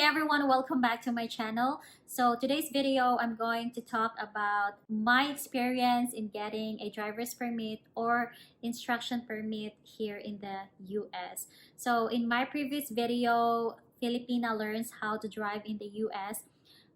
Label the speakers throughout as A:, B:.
A: everyone, welcome back to my channel. So today's video, I'm going to talk about my experience in getting a driver's permit or instruction permit here in the US. So in my previous video, Filipina learns how to drive in the US.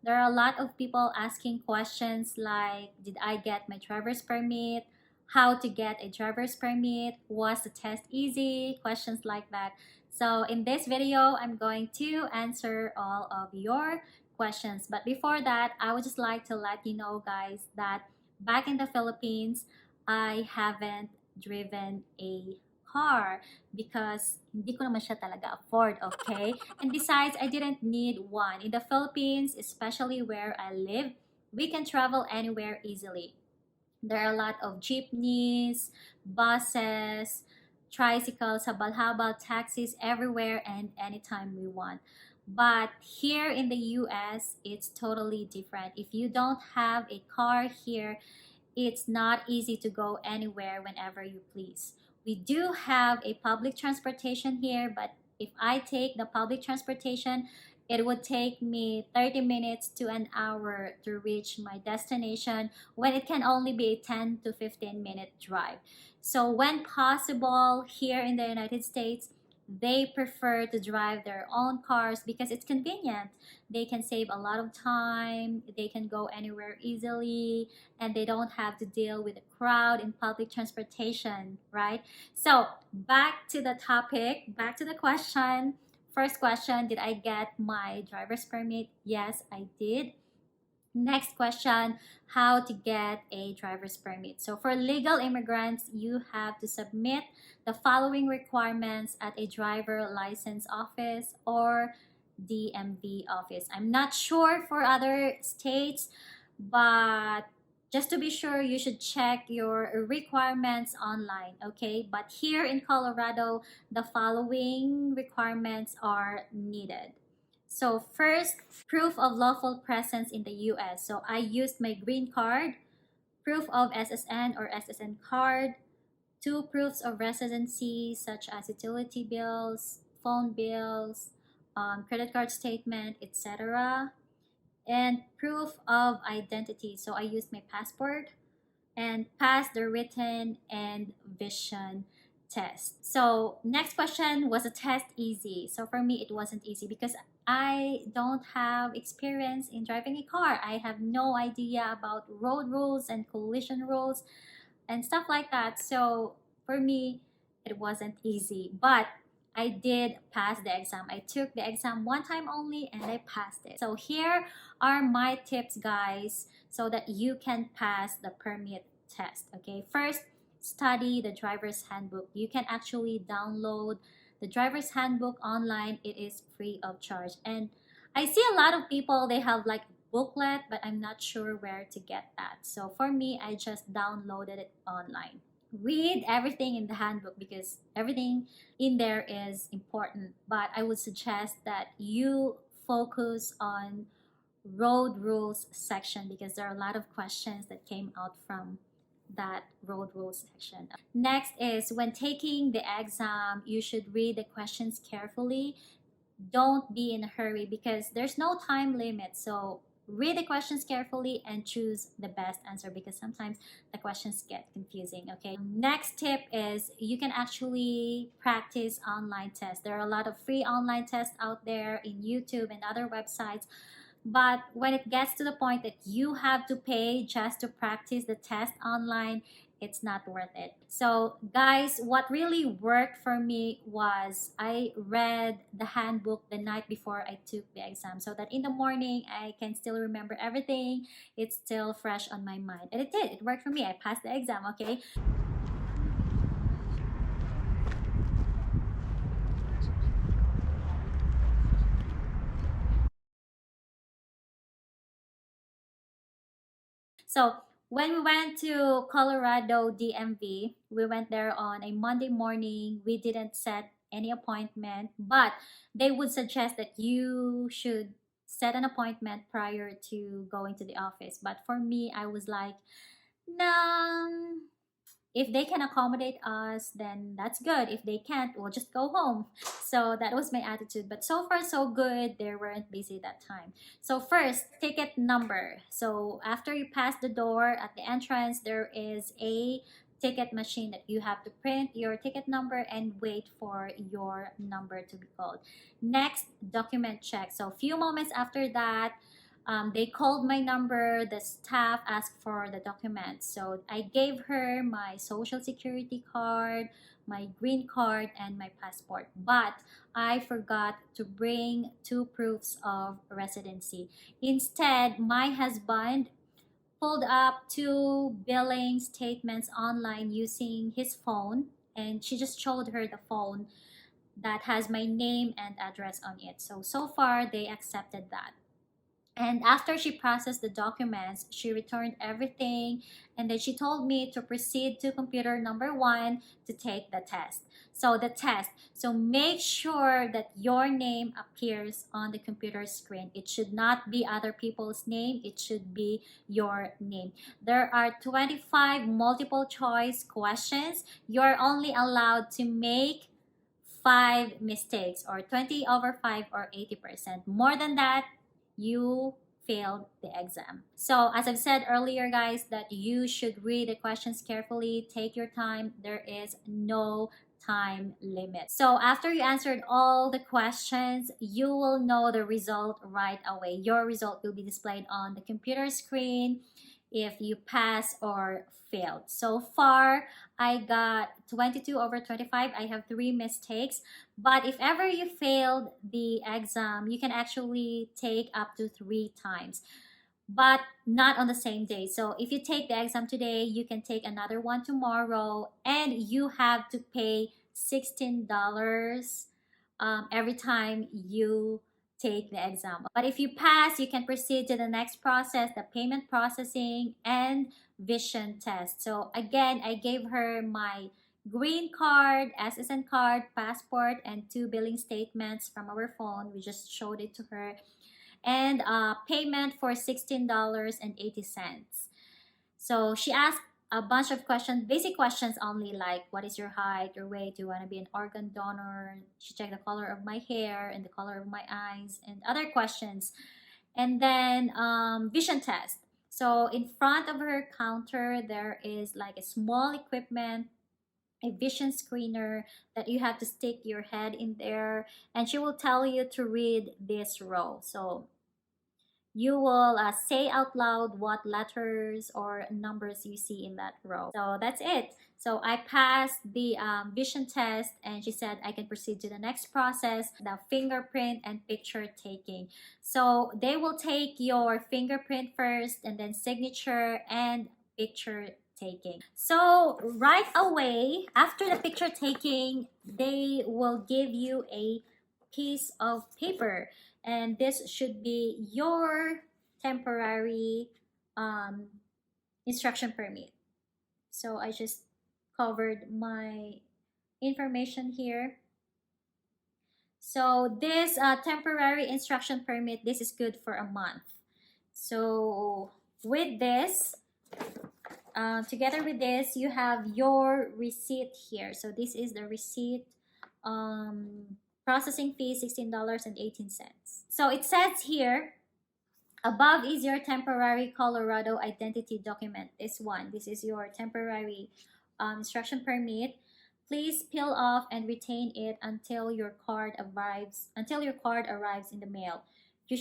A: There are a lot of people asking questions like, did I get my driver's permit? How to get a driver's permit? Was the test easy? Questions like that. So in this video, I'm going to answer all of your questions. But before that, I would just like to let you know, guys, that back in the Philippines, I haven't driven a car because hindi ko naman siya talaga afford, okay? And besides, I didn't need one. In the Philippines, especially where I live, we can travel anywhere easily. There are a lot of jeepneys, buses, tricycles, habal-habal, taxis everywhere and anytime we want. But here in the US, it's totally different. If you don't have a car here, it's not easy to go anywhere whenever you please. We do have a public transportation here, but if I take the public transportation, it would take me 30 minutes to an hour to reach my destination when it can only be a 10 to 15-minute drive. So when possible here in the United States, they prefer to drive their own cars because it's convenient. They can save a lot of time, they can go anywhere easily, and they don't have to deal with a crowd in public transportation, right? So back to the topic, back to the question. First question, did I get my driver's permit? Yes, I did. Next question, how to get a driver's permit. So for legal immigrants, you have to submit the following requirements at a driver license office or DMV office. I'm not sure for other states, but just to be sure, you should check your requirements online, okay? But here in Colorado, the following requirements are needed. So first, proof of lawful presence in the US. So I used my green card, proof of SSN or SSN card, two proofs of residency such as utility bills, phone bills, credit card statement, etc. And proof of identity. So I used my passport and passed the written and vision test. So next question, was the test easy? So for me, it wasn't easy because I don't have experience in driving a car. I have no idea about road rules and collision rules and stuff like that. So for me, it wasn't easy, but I did pass the exam. I took the exam one time only and I passed it. So here are my tips, guys, so that you can pass the permit test. Okay, first, study the driver's handbook. You can actually download the driver's handbook online. It is free of charge. And I see a lot of people, they have like booklet, but I'm not sure where to get that. So for me, I just downloaded it online. Read everything in the handbook because everything in there is important, but I would suggest that you focus on road rules section because there are a lot of questions that came out from that road rules section. Next is, when taking the exam, you should read the questions carefully. Don't be in a hurry because there's no time limit. So read the questions carefully and choose the best answer because sometimes the questions get confusing. Okay, next tip is, you can actually practice online tests. There are a lot of free online tests out there in YouTube and other websites, but when it gets to the point that you have to pay just to practice the test online, it's not worth it. So guys, what really worked for me was I read the handbook the night before I took the exam so that in the morning I can still remember everything. It's still fresh on my mind. And it did. It worked for me. I passed the exam, okay? So when we went to Colorado DMV, we went there on a Monday morning. We didn't set any appointment, but they would suggest that you should set an appointment prior to going to the office. But for me, I was like, nah, if they can accommodate us, then that's good. If they can't, we'll just go home. So that was my attitude. But so far, so good. They weren't busy that time. So first, ticket number. So after you pass the door at the entrance, there is a ticket machine that you have to print your ticket number and wait for your number to be called. Next, document check. So a few moments after that, they called my number. The staff asked for the documents. So I gave her my social security card, my green card, and my passport. But I forgot to bring two proofs of residency. Instead, my husband pulled up two billing statements online using his phone, and she just showed her the phone that has my name and address on it. So far they accepted that. And after she processed the documents, she returned everything, and then she told me to proceed to computer number 1 to take the test. So the test. So make sure that your name appears on the computer screen. It should not be other people's name. It should be your name. There are 25 multiple choice questions. You're only allowed to make 5 mistakes, or 20 over 5, or 80%. More than that, you failed the exam. So as I've said earlier, guys, that you should read the questions carefully. Take your time. There is no time limit. So after you answered all the questions, you will know the result right away. Your result will be displayed on the computer screen if you pass or failed. So far, I got 22 over 25. I have 3 mistakes. But if ever you failed the exam, you can actually take up to 3 times, but not on the same day. So if you take the exam today, you can take another one tomorrow, and you have to pay $16 every time you take the exam. But if you pass, you can proceed to the next process, the payment processing and vision test. So again, I gave her my green card, SSN card, passport, and 2 billing statements from our phone. We just showed it to her. And payment for $16.80. So she asked a bunch of questions, basic questions only, like what is your height, your weight, do you want to be an organ donor? She checked the color of my hair and the color of my eyes and other questions. And then vision test. So in front of her counter, there is like a small equipment, a vision screener that you have to stick your head in there, and she will tell you to read this row. So you will say out loud what letters or numbers you see in that row. So that's it. So I passed the vision test, and she said I can proceed to the next process, the fingerprint and picture taking. So they will take your fingerprint first, and then signature and picture taking. So right away after the picture taking, they will give you a piece of paper, and this should be your temporary instruction permit. So I just covered my information here. So this temporary instruction permit, this is good for a month. So with this, together with this, you have your receipt here. So this is the receipt. Processing fee $16.18. So it says here, above is your temporary Colorado identity document. This is your temporary instruction permit. Please peel off and retain it until your card arrives in the mail. You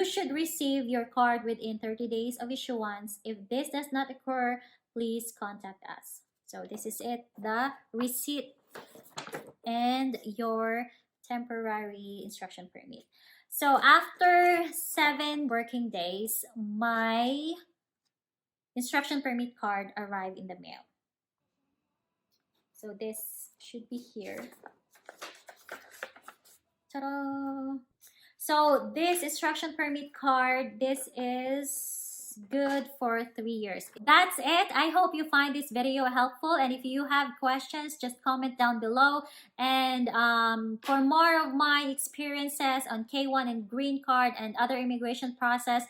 A: should receive your card within 30 days of issuance. If this does not occur, please contact us. So this is it, the receipt and your temporary instruction permit. So after 7 working days, my instruction permit card arrived in the mail. So this should be here. Ta-da! So this instruction permit card, this is good for 3 years. That's it. I hope you find this video helpful, and if you have questions, just comment down below. And for more of my experiences on K1 and green card and other immigration process,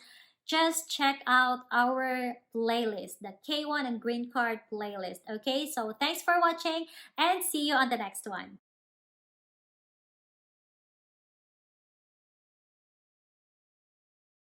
A: just check out our playlist, the K1 and Green Card playlist. Okay, so thanks for watching and see you on the next one.